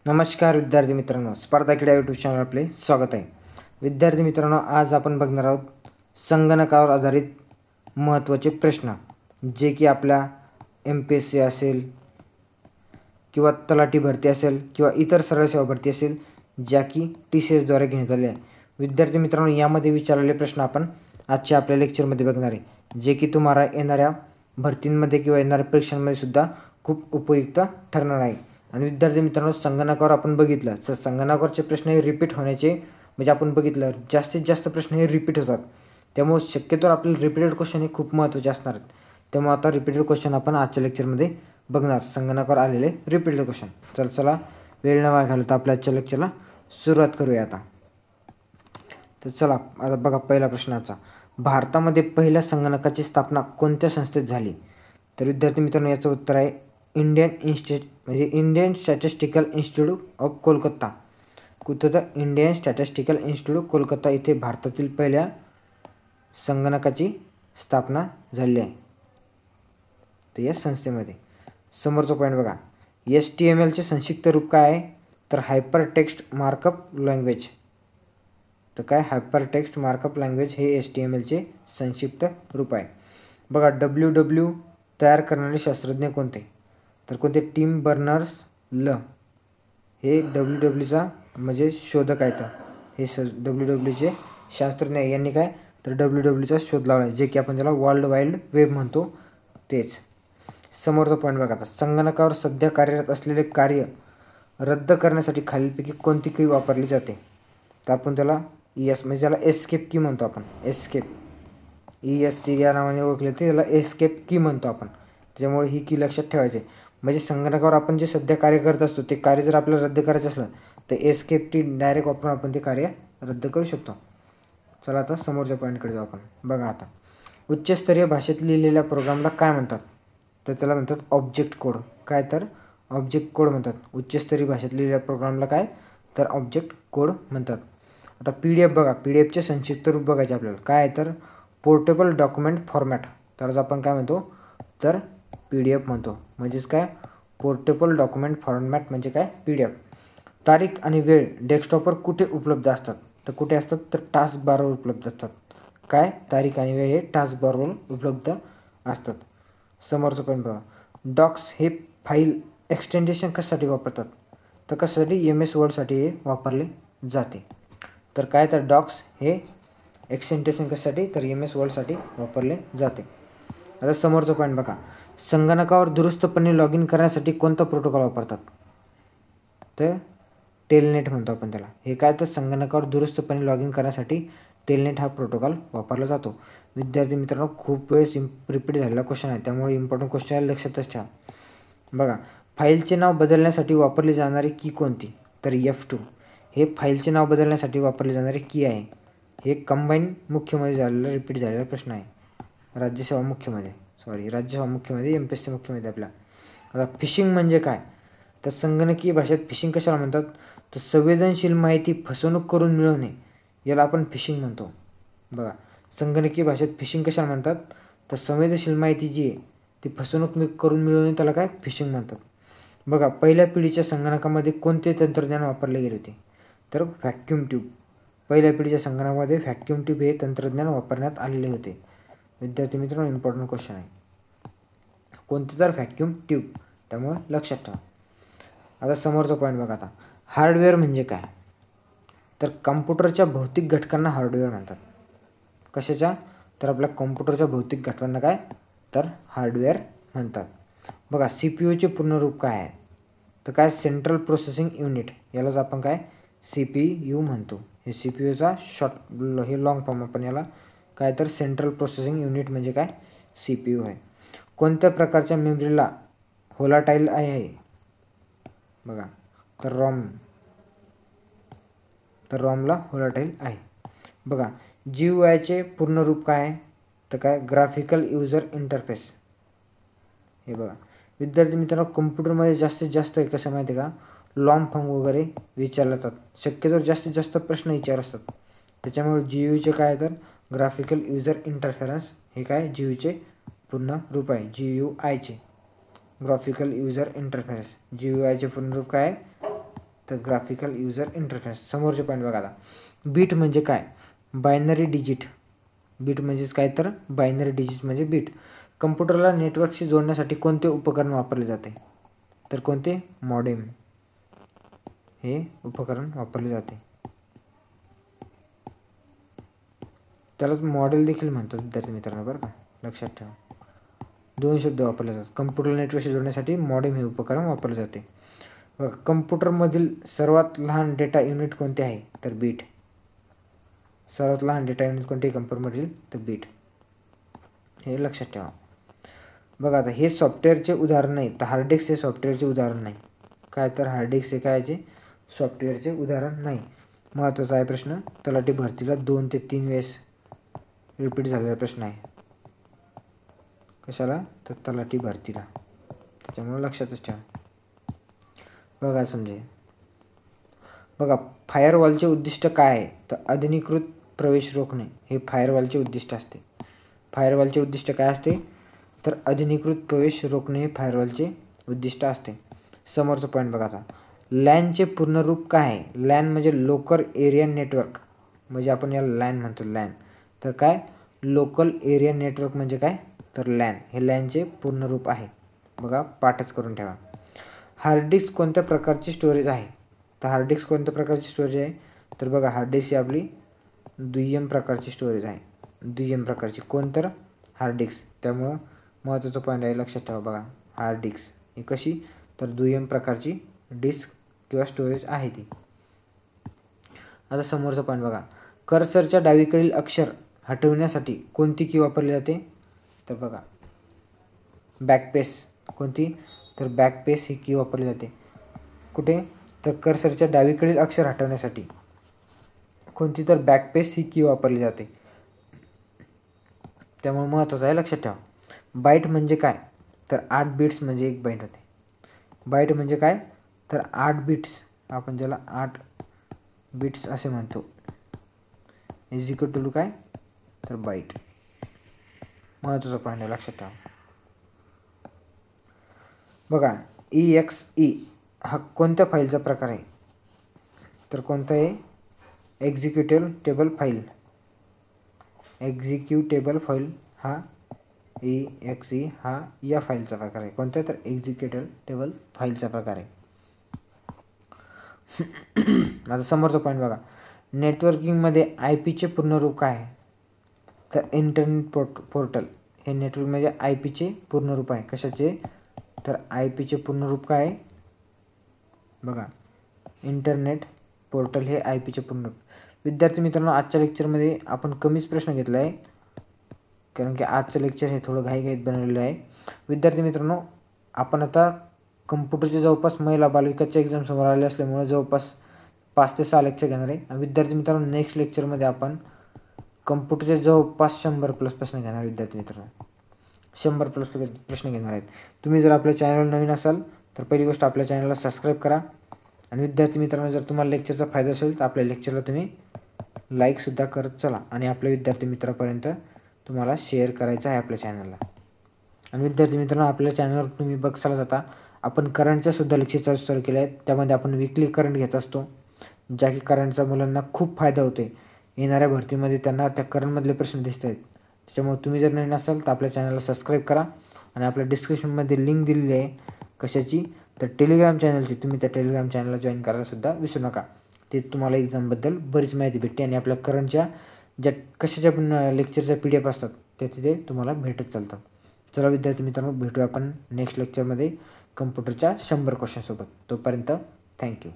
नमस्कार विद्यार्थी मित्रांनो, स्पर्धा क्रीडा यूट्यूब चॅनल आपले स्वागत आहे. विद्यार्थी मित्रांनो, आज आपण बघणार आहोत संगणकावर आधारित महत्त्वाचे प्रश्न, जे की आपल्या MPSC असेल किंवा तलाठी भरती असेल किंवा इतर सरळ सेवा भरती असेल, ज्या की TCS द्वारे घेण्यात आले आहे. विद्यार्थी मित्रांनो, यामध्ये विचारलेले प्रश्न आपण आजच्या आपल्या लेक्चरमध्ये बघणार आहे, जे की तुम्हाला येणाऱ्या भरतींमध्ये किंवा येणाऱ्या परीक्षांमध्ये सुद्धा खूप उपयुक्त ठरणार आहे. आणि विद्यार्थी मित्रांनो, संगणकावर आपण बघितलं तर संगणकावरचे प्रश्न हे रिपीट होण्याचे, म्हणजे आपण बघितलं जास्तीत जास्त प्रश्न हे रिपीट होतात. त्यामुळे शक्यतो आपल्याला रिपीटेड क्वेश्चन हे खूप महत्त्वाचे असणार आहेत. त्यामुळे आता रिपीटेड क्वेश्चन आपण आजच्या लेक्चरमध्ये बघणार, संगणकावर आलेले रिपीटेड क्वेश्चन. चला वेळ न वाया घालवता आपल्या आजच्या लेक्चरला सुरुवात करूया आता. तर चला आता बघा पहिला प्रश्नाचा, भारतामध्ये पहिल्या संगणकाची स्थापना कोणत्या संस्थेत झाली? तर विद्यार्थी मित्रांनो, याचं उत्तर आहे Indian statistical institute of Kolkata. कुठं? तर इंडियन स्टॅटिस्टिकल इन्स्टिट्यूट कोलकाता इथे भारतातील पहिल्या संगणकाची स्थापना झाली आहे, तर या संस्थेमध्ये. समोरचा पॉईंट बघा, HTMLचे संक्षिप्त रूप काय आहे? तर हायपर टेक्स्ट मार्कअप लँग्वेज. तर काय? हायपर टेक्स्ट मार्कअप लँग्वेज हे HTMLचे संक्षिप्त रूप आहे. बघा, WW तयार करणारे शास्त्रज्ञ कोणते? तर कोणते? टिम बर्नर्स-ल हे WWचा म्हणजे शोधक आहेत. हे WWचे शास्त्रज्ञ आहे. यांनी काय? तर WWचा शोध लावला आहे, जे की आपण त्याला वर्ल्ड वाईड वेब म्हणतो, तेच. समोरचा पॉईंट बघा आता, संगणकावर सध्या कार्यरत असलेले कार्य रद्द करण्यासाठी खालीलपैकी कोणती की वापरली जाते? तर आपण त्याला म्हणजे त्याला एस्केप की म्हणतो आपण. एस्केप ESC या नावाने ओळखले ते, त्याला एस्केप की म्हणतो आपण. त्यामुळे ही की लक्षात ठेवायचे. म्हणजे संगणकावर आपण जे सध्या कार्य करत असतो, ते कार्य जर आपल्याला रद्द करायचं असलं तर एस्केप टी डायरेक्ट वापरून आपण ते कार्य रद्द करू शकतो. चला आता समोरच्या पॉईंटकडे जाऊ आपण. बघा आता, उच्चस्तरीय भाषेत लिहिलेल्या प्रोग्रामला काय म्हणतात? तर त्याला म्हणतात ऑब्जेक्ट कोड. काय? तर ऑब्जेक्ट कोड म्हणतात. उच्चस्तरीय भाषेत लिहिलेल्या प्रोग्रामला काय? तर ऑब्जेक्ट कोड म्हणतात. आता PDF बघा, PDFचे संक्षिप्त रूप बघायचे आपल्याला. काय आहे? तर पोर्टेबल डॉक्युमेंट फॉर्मॅट. त्यालाच आपण काय म्हणतो? तर PDF म्हणतो. म्हणजेच काय? पोर्टेबल डॉक्युमेंट फॉर्मॅट म्हणजे काय? PDF. तारीख आणि वेळ डेस्कटॉपवर कुठे उपलब्ध असतात? तर कुठे असतात? तर टास्क बारवर उपलब्ध असतात. काय? तारीख आणि वेळ हे टास्क बारवर उपलब्ध असतात. समोरचं पण बघा, डॉक्स हे फाईल एक्सटेन्शन कशासाठी वापरतात? तर कशासाठी? MS वर्डसाठी हे वापरले जाते. तर काय? तर डॉक्स हे एक्सटेन्शन कशासाठी? तर MS वर्डसाठी वापरले जाते. आता समोरचं पॉईंट बघा, संगणकावर दुरुस्तपणे लॉग इन करण्यासाठी कोणता प्रोटोकॉल वापरतात? तर टेलनेट म्हणतो आपण त्याला. हे काय? तर संगणकावर दुरुस्तपणे लॉग इन करण्यासाठी टेलनेट हा प्रोटोकॉल वापरला जातो. विद्यार्थी मित्रांनो, खूप वेळेस रिपीट झालेला क्वेश्चन आहे, त्यामुळे इम्पॉर्टंट क्वेश्चन आहे, लक्षातच ठेवा. बघा, फाईलचे नाव बदलण्यासाठी वापरली जाणारी की कोणती? तर F2 हे फाईलचे नाव बदलण्यासाठी वापरले जाणारे की आहे. हे कंबाईन मुख्यमध्ये झालेला रिपीट झालेला प्रश्न आहे. राज्यसेवा मुख्यमध्ये MPSC मुख्यमध्ये आपला. आता फिशिंग म्हणजे काय? तर संगणकीय भाषेत फिशिंग कशाला म्हणतात? तर संवेदनशील माहिती फसवणूक करून मिळवणे, याला आपण फिशिंग म्हणतो. बघा, संगणकीय भाषेत फिशिंग कशाला म्हणतात? तर संवेदनशील माहिती जी आहे ती फसवणूक करून मिळवणे, त्याला काय? फिशिंग म्हणतात. बघा, पहिल्या पिढीच्या संगणकामध्ये कोणते तंत्रज्ञान वापरले गेले होते? तर व्हॅक्यूम ट्यूब. पहिल्या पिढीच्या संगणकामध्ये व्हॅक्यूम ट्यूब हे तंत्रज्ञान वापरण्यात आलेले होते. विद्यार्थी मित्रांनो, इम्पॉर्टंट क्वेश्चन आहे. कोणते? तर व्हॅक्यूम ट्यूब. त्यामुळे लक्षात ठेवा. आता समोरचा पॉईंट बघा आता, हार्डवेअर म्हणजे काय? तर कॉम्प्युटरच्या भौतिक घटकांना हार्डवेअर म्हणतात. कशाच्या? तर आपल्या कॉम्प्युटरच्या भौतिक घटकांना काय? तर हार्डवेअर म्हणतात. बघा, CPUचे पूर्ण रूप काय आहे? तर काय? Central processing unit. यालाच आपण काय? CPU म्हणतो. हे CPUचा शॉर्ट, हे लॉंग फॉर्म आपण याला काय? तर सेंट्रल प्रोसेसिंग युनिट म्हणजे काय? CPU आहे. कोणत्या प्रकारच्या मेमरीला व्होलाटाईल आहे? बघा, तर रॉमला व्होलाटाईल आहे. बघा, GUIचे पूर्ण रूप काय आहे? तर काय? Graphical user interface. हे बघा विद्यार्थी मित्रांनो, कम्प्युटरमध्ये जास्तीत जास्त कसं माहिती आहे का? लॉंग फॉर्म वगैरे विचारले जातात. शक्यतो जास्तीत जास्त प्रश्न विचार असतात. त्याच्यामुळे GUIचे काय? तर ग्राफिकल युजर इंटरफेरन्स हे काय? GUIचे पूर्ण रूप आहे. GUIचे ग्राफिकल युजर इंटरफेस. GUIचे पूर्ण रूप काय आहे? तर ग्राफिकल युजर इंटरफेस. समोरचे पॉईंट बघा आता. बीट म्हणजे काय? Binary digit. बीट म्हणजेच काय तर बायनरी डिजिट म्हणजे बीट. कम्प्युटरला नेटवर्कशी जोडण्यासाठी कोणते उपकरण वापरले जाते? तर कोणते? मॉडेम हे उपकरण वापरले जाते. त्यालाच मॉडेल देखील म्हणतात विद्यार्थी मित्रांनो, बरं का, लक्षात ठेवा. 2 शब्द वापरले जातात. कम्प्युटर नेटवर्कशी जोडण्यासाठी मॉडेम हे उपकरण वापरले जाते. बघा, कम्प्युटरमधील सर्वात लहान डेटा युनिट कोणते आहे? तर बीट. सर्वात लहान डेटा युनिट कोणते कम्प्युटरमधील? तर बीट. हे लक्षात ठेवा. बघा आता हे सॉफ्टवेअरचे उदाहरण नाही, तर हार्ड डिस्क हे सॉफ्टवेअरचे उदाहरण नाही. काय तर हार्ड डिस्क हे कायचे? सॉफ्टवेअरचे उदाहरण नाही. महत्त्वाचा आहे प्रश्न. तलाठी भरतीला 2 ते 3 वेळेस रिपीट झालेला प्रश्न आहे. कशाला? तर तलाठी भरतीला. त्याच्यामुळे लक्षातच ठेवा. बघा समजे. बघा, फायरवॉलचे उद्दिष्ट काय आहे? तर अनधिकृत प्रवेश रोखणे हे फायरवॉलचे उद्दिष्ट असते. फायरवॉलचे उद्दिष्ट काय असते? तर अनधिकृत प्रवेश रोखणे हे फायरवॉलचे उद्दिष्ट असते. समोरचं पॉईंट बघा आता. लॅनचे पूर्ण रूप काय आहे? लॅन म्हणजे लोकल एरिया नेटवर्क, म्हणजे आपण याला लॅन म्हणतो, लॅन. तर काय? लोकल एरिया नेटवर्क म्हणजे काय? तर लॅन. हे लॅनचे पूर्ण रूप आहे. बघा, पाठच करून ठेवा. हार्ड डिस्क कोणत्या प्रकारची स्टोरेज आहे? तर हार्ड डिस्क कोणत्या प्रकारची स्टोरेज आहे? तर बघा, हार्ड डिस्क ही आपली दुय्यम प्रकारची स्टोरेज आहे. दुय्यम प्रकारची. कोण? तर हार्ड डिस्क. त्यामुळं महत्त्वाचं पॉईंट आहे, लक्षात ठेवा. बघा, हार्ड डिस्क ही कशी? तर दुय्यम प्रकारची डिस्क किंवा स्टोरेज आहे ती. आता समोरचा पॉईंट बघा. कर्सरच्या डावीकडील अक्षर हटवण्यासाठी कोणती की वापरली जाते? तर बघा, बॅकस्पेस. कोणती? तर बॅकस्पेस ही की वापरली जाते. कुठे? तर कर्सरच्या डावीकडील अक्षर हटवण्यासाठी. कोणती? तर बॅकस्पेस ही की वापरली जाते. त्यामुळे महत्त्वाचं आहे, लक्षात ठेवा. बाईट म्हणजे काय? तर 8 बिट्स म्हणजे 1 बाईट होते. बाईट म्हणजे काय? तर 8 बिट्स. आपण ज्याला 8 बिट्स असे म्हणतो. इज इक्वल टू काय? तर बाईट. महत्त्वाचा पॉईंट आहे, लक्षात ठेवा. बघा, EXE हा कोणत्या फाईलचा प्रकार आहे? तर कोणता आहे? Executable file. एक्झिक्युटेबल फाईल हा EXE हा या फाईलचा प्रकार आहे. कोणत्या? तर एक्झिक्युटेबल फाईलचा प्रकार आहे. माझा समोरचा पॉईंट बघा. नेटवर्किंगमध्ये IP चे पूर्ण रूप काय आहे? तर इंटरनेट पोर्टल. हे नेटवर्कमध्ये IP चे पूर्ण रूप आहे. कशाचे? तर IP चे पूर्ण रूप काय आहे? बघा, इंटरनेट पोर्टल हे IP चे पूर्ण रूप. विद्यार्थी मित्रांनो, आजच्या लेक्चरमध्ये आपण कमीच प्रश्न घेतला आहे, कारण की आजचं लेक्चर हे थोडं घाईघाईत बनवलेलं आहे. विद्यार्थी मित्रांनो, आपण आता कम्प्युटरचे जवळपास महिला बालविकासच्या एक्झाम समोर आले असल्यामुळे जवळपास 5 ते 6 लेक्चर घेणार आहे. आणि विद्यार्थी मित्रांनो, नेक्स्ट लेक्चरमध्ये आपण कम्प्युटरचे जवळपास 100+ प्रश्न घेणार. विद्यार्थी मित्रांनो, 100+ प्रश्न घेणार आहेत. तुम्ही जर आपल्या चॅनलवर नवीन असाल तर पहिली गोष्ट आपल्या चॅनलला सबस्क्राईब करा. आणि विद्यार्थी मित्रांनो, जर तुम्हाला लेक्चरचा फायदा असेल तर आपल्या लेक्चरला तुम्ही लाईकसुद्धा करत चला आणि आपल्या विद्यार्थी मित्रापर्यंत तुम्हाला शेअर करायचं आहे आपल्या चॅनलला. आणि विद्यार्थी मित्रांनो, आपल्या चॅनलवर तुम्ही बघसाल आता आपण करंटच्यासुद्धा लेक्चर चालू केले आहेत. त्यामध्ये आपण वीकली करंट घेत असतो, ज्या की करंटचा मुलांना खूप फायदा होते. येणाऱ्या भरतीमध्ये त्यांना त्या करंटमधले प्रश्न दिसत आहेत. त्याच्यामुळे तुम्ही जर नवीन असाल तर आपल्या चॅनलला सबस्क्राईब करा. आणि आपल्या डिस्क्रिप्शनमध्ये लिंक दिलेली आहे. कशाची? तर टेलिग्राम चॅनलची. तुम्ही त्या टेलिग्राम चॅनलला जॉईन करायलासुद्धा विसरू नका. ते तुम्हाला एक्झामबद्दल बरीच माहिती भेटते. आणि आपल्या करंटच्या ज्या कशाच्या पण लेक्चरच्या PDF असतात त्या तिथे तुम्हाला भेटत चालतात. चला विद्यार्थी मित्रांनो, भेटूया आपण नेक्स्ट लेक्चरमध्ये कम्प्युटरच्या 100 क्वेश्चनसोबत. तोपर्यंत थँक्यू.